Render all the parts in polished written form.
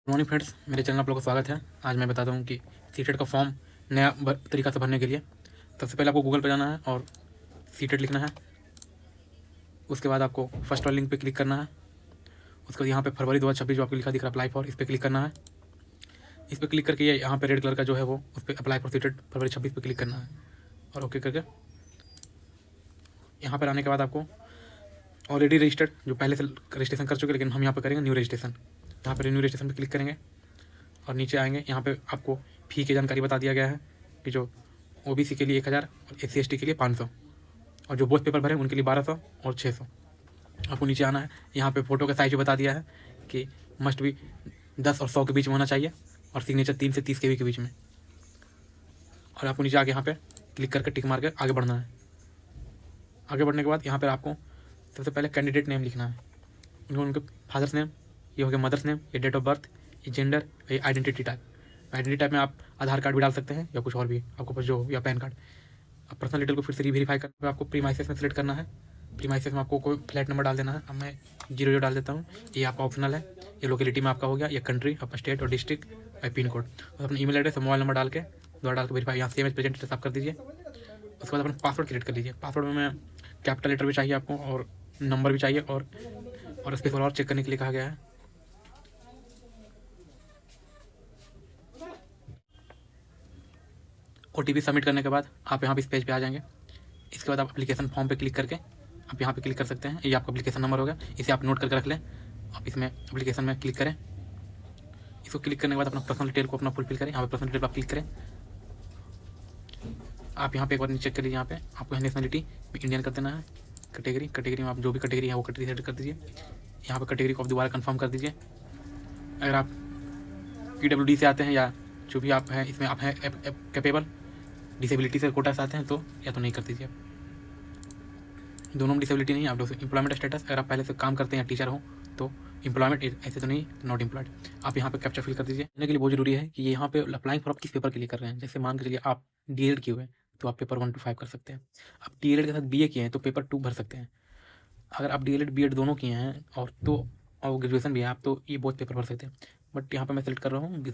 Morning friends, मेरे channel आप लोगों को स्वागत है। आज मैं बताता हूँ कि सीटेट का फॉर्म नया तरीका से भरने के लिए सबसे पहले आपको गूगल पर जाना है और सीटेट लिखना है। उसके बाद आपको फर्स्ट वाले लिंक पे क्लिक करना है। उसके बाद यहाँ पे फरवरी 2026 जो आपको लिखा दिख रहा है अप्लाई फॉर, इस पर क्लिक करना है। इस पर क्लिक करके ये यहाँ पे रेड कलर का जो है वो उस पर अप्लाई फॉर सीटेट फरवरी 26 पे क्लिक करना है और ओके करके यहाँ पर आने के बाद आपको ऑलरेडी रजिस्टर्ड जो पहले से रजिस्ट्रेशन कर चुके, लेकिन हम यहाँ पर करेंगे न्यू रजिस्ट्रेशन। यहाँ पर न्यू रजिस्ट्रेशन पर क्लिक करेंगे और नीचे आएंगे। यहाँ पे आपको फ़ी की जानकारी बता दिया गया है कि जो ओबीसी के लिए 1000 और SC/ST के लिए 500 और जो बोथ पेपर भरे उनके लिए 1200 और 600। आपको नीचे आना है। यहाँ पे फ़ोटो का साइज बता दिया है कि मस्ट भी 10 और 100 के बीच में होना चाहिए और सिग्नेचर 3 से 30 KB के बीच में। और आपको नीचे आके यहाँ पे क्लिक करके टिक मार के आगे बढ़ना है। आगे बढ़ने के बाद यहाँ पर आपको सबसे पहले कैंडिडेट नेम लिखना है। उनके फादर्स नेम, ये हो गया मदर्स नेम, ये डेट ऑफ बर्थ, ये जेंडर, ये आइडेंटिटी टाइप। आइडेंटिटी टाइप में आप आधार कार्ड भी डाल सकते हैं या कुछ और भी आपको पास जो, या पैन कार्ड। अब पर्सनल डिटेल को फिर से रीवेरीफाई करके आपको प्रीमाइसेस में सेलेक्ट करना है। प्रीमाइसेस में आपको कोई फ्लैट नंबर डाल देना है। अब मैं 00 डाल देता हूँ, ये आपका ऑप्शनल है। ये लोकेलिटी में आपका हो गया, ये कंट्री, आपका स्टेट और डिस्ट्रिक्ट और पिन कोड। और अपना ईमेल एड्रेस और मोबाइल नंबर डाल के दोबारा डाल के वेरीफाई यहाँ सेम एज प्रेजेंट एड्रेस आप कर दीजिए। उसके बाद अपना पासवर्ड क्रिएट कर लीजिए। पासवर्ड में कैपिटल लेटर भी चाहिए आपको और नंबर भी चाहिए और स्पेस और चेक करने के लिए कहा गया है। OTP सबमिट करने के बाद आप यहाँ पे इस पेज पे आ जाएंगे। इसके बाद आप एप्लीकेशन फॉर्म पे क्लिक करके आप यहाँ पे क्लिक कर सकते हैं। ये आपका एप्लीकेशन नंबर होगा, इसे आप नोट करके रख लें। आप इसमें एप्लीकेशन में क्लिक करें। इसको क्लिक करने के बाद अपना पर्सनल डिटेल को अपना फुलफिल करें। यहाँ पे पर्सनल डिटेल पर आप क्लिक करें। आप यहाँ पे एक बार चेक करिए। यहाँ पे आपको नेशनलिटी इंडियन कर देना है। कैटेगरी में आप जो भी कैटेगरी है वो कैटेगरी सेलेक्ट कर दीजिए। यहाँ पे कैटेगरी को आप दोबारा कंफर्म कर दीजिए। अगर आप PWD से आते हैं या जो भी आप हैं, इसमें आप हैं कैपेबल, डिसेबिलिटी से कोटा से आते हैं तो या तो नहीं कर दीजिए। दोनों में डिसेबिलिटी नहीं, आप एम्प्लॉयमेंट स्टेटस अगर आप पहले से काम करते हैं या टीचर हो तो एम्प्लॉयमेंट, ऐसे तो नहीं, नॉट एम्प्लॉयड। आप यहाँ पे कैप्चा फिल कर दीजिए। करने के लिए बहुत जरूरी है कि यहाँ पे अप्लाइंग फॉर आप किस पेपर के लिए कर रहे हैं। जैसे मान के चलिए आप DELED किए हुए हैं तो आप पेपर 1 to 5 कर सकते हैं। आप DELED के साथ BA किए हैं तो पेपर 2 भर सकते हैं। अगर आप DELED BED दोनों किए हैं और ग्रेजुएशन भी है आप, तो ये बहुत पेपर भर सकते हैं। बट यहाँ पे मैं सेलेक्ट कर रहा हूँ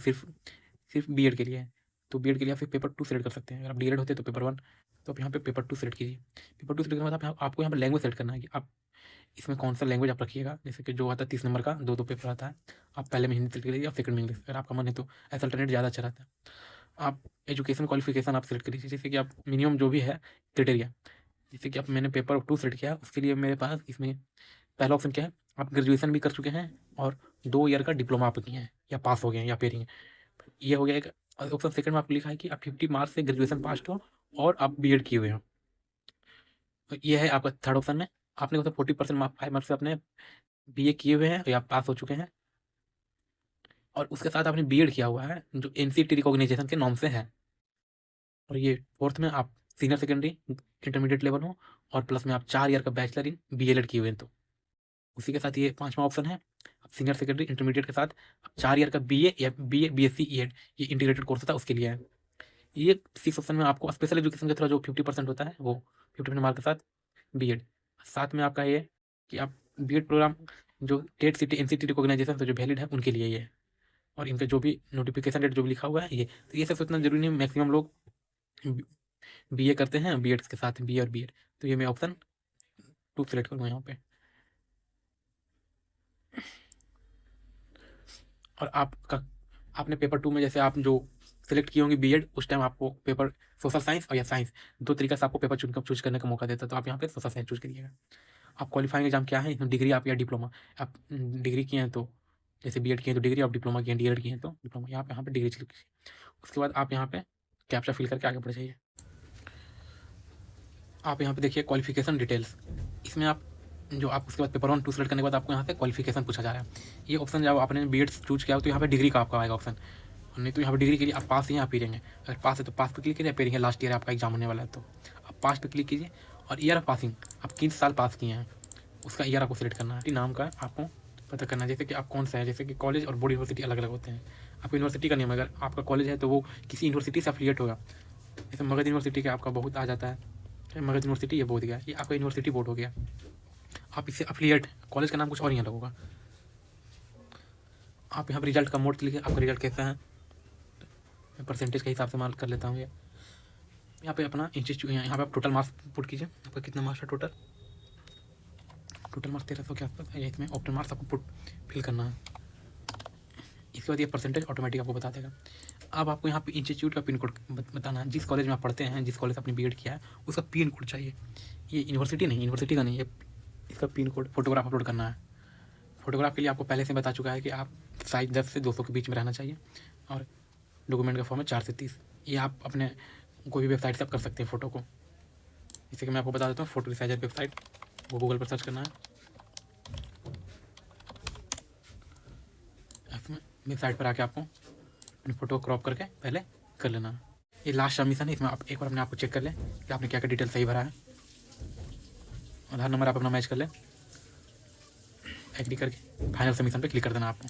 सिर्फ BED के लिए है, तो BED के लिए आप सिर्फ पेपर 2 सेलेक्ट कर सकते हैं। अगर आप DELED होते तो पेपर 1, तो आप यहाँ पे पेपर 2 सेलेक्ट कीजिए। पेपर 2 सेलेक्ट करने के बाद आपको यहाँ पर लैंग्वेज सेलेक्ट करना है कि आप इसमें कौन सा लैंग्वेज आप रखिएगा। जैसे कि जो आता है 30 नंबर का 2 पेपर आता है, आप पहले में हिंदी सेलेक्ट करिए और सेकंड में इंग्लिश, अगर आपका मन है तो ऐसा अल्टरनेट ज़्यादा अच्छा रहता है। आप एजुकेशन क्वालिफिकेशन आप सेलेक्ट करिए। जैसे कि आप मिनिमम जो भी है क्राइटेरिया, जैसे कि आप मैंने पेपर 2 सेलेक्ट किया, उसके लिए मेरे पास इसमें पहला ऑप्शन क्या है, आप ग्रेजुएशन भी कर चुके हैं और 2 ईयर का डिप्लोमा आप किए हैं या पास हो गए हैं या पेरिंग, ये हो गया एक ऑप्शन। सेकंड में आपको लिखा है कि आप 50 मार्क्स से ग्रेजुएशन पास हो और आप BED किए हुए हो, तो ये है आपका थर्ड ऑप्शन में। आपने मतलब 40% मार्क्स 5 मार्क्स से अपने BA किए हुए हैं या आप पास हो चुके हैं और उसके साथ आपने BED किया हुआ है जो NCT रिकॉग्निजेशन के नॉर्म से है। और ये फोर्थ में आप सीनियर सेकेंडरी इंटरमीडिएट लेवल हो और प्लस में आप 4 ईयर का बैचलर इन BLED किए हुए हैं, तो उसी के साथ ये 5वां ऑप्शन है। आप सीनियर सेकेंडरी इंटरमीडिएट के साथ आप 4 ईयर का BA या BA BSc ED ये इंटीग्रेटेड कोर्स होता है उसके लिए है। ये 6 ऑप्शन में आपको स्पेशल एजुकेशन के थ्रू जो 50% होता है वो 50% मार्क के साथ BED। साथ में आपका ये कि आप BED प्रोग्राम जो टेट सिटी NCT रिकॉग्नाइजेशन तो जो वैलिड है उनके लिए ये है। और इनका जो भी नोटिफिकेशन डेट जो भी लिखा हुआ है ये, तो ये सब सोचना जरूरी नहीं। मैक्सिमम लोग BA करते हैं BED के साथ BA और BED, तो ये मैं ऑप्शन 2 सेलेक्ट करूँगा यहाँ पे। और आपने पेपर 2 में जैसे आप जो सेलेक्ट किए होंगे BED, उस टाइम आपको पेपर सोशल साइंस और या साइंस 2 तरीका से आपको पेपर चूज करने का मौका देता है, तो आप यहाँ पे सोशल साइंस चूज करिएगा। आप क्वालिफाइंग एग्जाम क्या है, इसमें डिग्री आप या डिप्लोमा, आप डिग्री किए हैं तो जैसे BED किए हैं तो डिग्री, आप डिप्लोमा किए हैं DELED किए हैं तो डिप्लोमा, यहाँ पे डिग्री सिलेक्ट कीजिए। उसके बाद आप यहाँ पे कैप्चा फिल करके आगे बढ़ जाइए। आप यहाँ पे देखिए क्वालिफिकेशन डिटेल्स, इसमें आप जो आप उसके बाद पेपर 1 2 सेलेक्ट करने के बाद आपको यहाँ से क्वालिफिकेशन पूछा जा रहा है। ये ऑप्शन जब आपने BED चूज किया हो तो यहाँ पे डिग्री का आपका आएगा ऑप्शन, और नहीं तो यहाँ पे डिग्री के लिए आप पास ही आप पेरेंगे। अगर पास है तो पास पे क्लिक कीजिए, पेरेंगे लास्ट ईयर आपका एग्जाम होने वाला है तो आप पास पे क्लिक कीजिए। और ईयर ऑफ पासिंग, आप किस साल पास किए हैं उसका ईयर आपको सेलेक्ट करना है। नाम का आपको पता करना है, जैसे कि आप कौन सा है, जैसे कि कॉलेज और बोर्ड यूनिवर्सिटी अलग अलग होते हैं। आपको यूनिवर्सिटी का नियम, अगर आपका कॉलेज है तो वो किसी यूनिवर्सिटी से अफिलिएट होगा। जैसे मगध यूनिवर्सिटी का आपका बहुत आ जाता है, मगध यूनिवर्सिटी ये बोध गया, ये आपका यूनिवर्सिटी बोर्ड हो गया। आप इससे अफिलिएट, कॉलेज का नाम कुछ और ही अलग होगा। आप यहाँ पर रिजल्ट का मोड लिखिए, आपका रिजल्ट कैसा है, मैं परसेंटेज के हिसाब से मार्क कर लेता हूँ। यहाँ पे अपना इंस्टीट्यूट, यहाँ पे आप टोटल मार्क्स पुट कीजिए, आपका कितना मार्क्स है टोटल मार्क्स 1300 के आसपास है। इसमें ऑप्टल मार्क्स आपको फिल करना है। इसके बाद ये परसेंटेज ऑटोमेटिक आपको बता देगा। अब आपको यहाँ पे इंस्टीट्यूट का पिन कोड बताना है, जिस कॉलेज में आप पढ़ते हैं, जिस कॉलेज आपने बीएड किया है उसका पिन कोड चाहिए। ये यूनिवर्सिटी का नहीं है, इसका पिन कोड फोटोग्राफ अपलोड करना है। फोटोग्राफ के लिए आपको पहले से बता चुका है कि आप साइज 10 से 200 के बीच में रहना चाहिए और डॉक्यूमेंट का फॉर्म है 4 से 30। ये आप अपने कोई भी वेबसाइट से आप कर सकते हैं फ़ोटो को। जैसे कि मैं आपको बता देता हूँ, फोटो रिसाइजर वेबसाइट, वो गूगल पर सर्च करना है। इसमें वेबसाइट पर आके आपको अपनी फ़ोटो क्रॉप करके पहले कर लेना है। ये लास्ट सबमिशन है, इसमें आप एक बार अपने आप को चेक कर लें कि आपने क्या क्या डिटेल सही भरा है। आधार नंबर आप अपना मैच कर लें, एग्री करके फाइनल सबमिशन पे क्लिक कर देना आपको।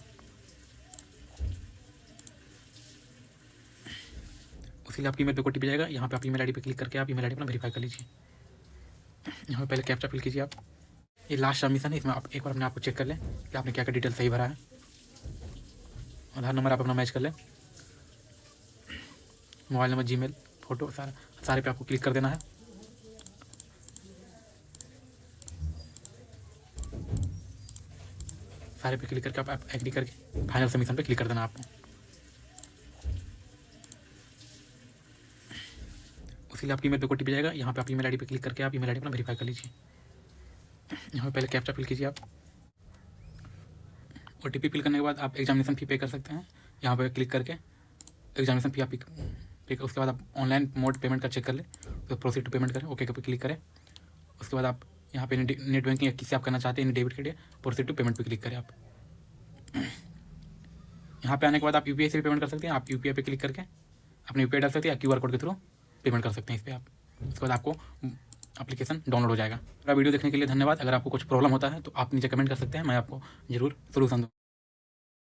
उसी लिए आपकी ईमेल पे ओटीपी जाएगा। यहाँ पे आप ईमेल आईडी पे क्लिक करके आप ईमेल आईडी अपना वेरीफाई कर लीजिए। यहाँ पे पहले कैप्चा फिल कीजिए आप। ये लास्ट सबमिशन है, इसमें आप एक बार अपने आप को चेक कर लें कि आपने क्या क्या डिटेल सही भरा है। आधार नंबर आप अपना मैच कर लें, मोबाइल नंबर, जीमेल, फोटो, सारे पे आपको क्लिक कर देना है। सारे पे क्लिक करके आप एग्री करके फाइनल सबमिशन पे क्लिक कर देना आपको। उसी लिए आपकी ईमेल पे ओटीपी जाएगा। यहाँ पे आप ईमेल आईडी पे क्लिक करके आप ईमेल आईडी अपना वेरीफाई कर लीजिए। यहाँ पे पहले कैप्चा फिल कीजिए आप। ओटीपी फिल करने के बाद आप एग्जामिनेशन फ़ी पे कर सकते हैं। यहाँ पे क्लिक करके एग्जामिनेशन फ़ी आप पे, उसके बाद आप ऑनलाइन मोड पेमेंट का चेक कर लें, तो प्रोसीड टू पेमेंट करें, ओके पे क्लिक करें। उसके बाद आप यहाँ पे नेट बैंकिंग किससे आप करना चाहते हैं, debit credit, proceed to payment पे क्लिक करें आप। यहाँ पे आने के बाद आप यूपीआई से भी पेमेंट कर सकते हैं। आप यूपीआई पे क्लिक करके अपने यूपीआई डाल सकते हैं या क्यूआर कोड के थ्रू पेमेंट कर सकते हैं इस पर आप। उसके बाद आपको एप्लीकेशन डाउनलोड हो जाएगा। पूरा वीडियो देखने के लिए धन्यवाद। अगर आपको कुछ प्रॉब्लम होता है तो आप नीचे कमेंट कर सकते हैं, मैं आपको ज़रूर सोल्यूशन दूँ।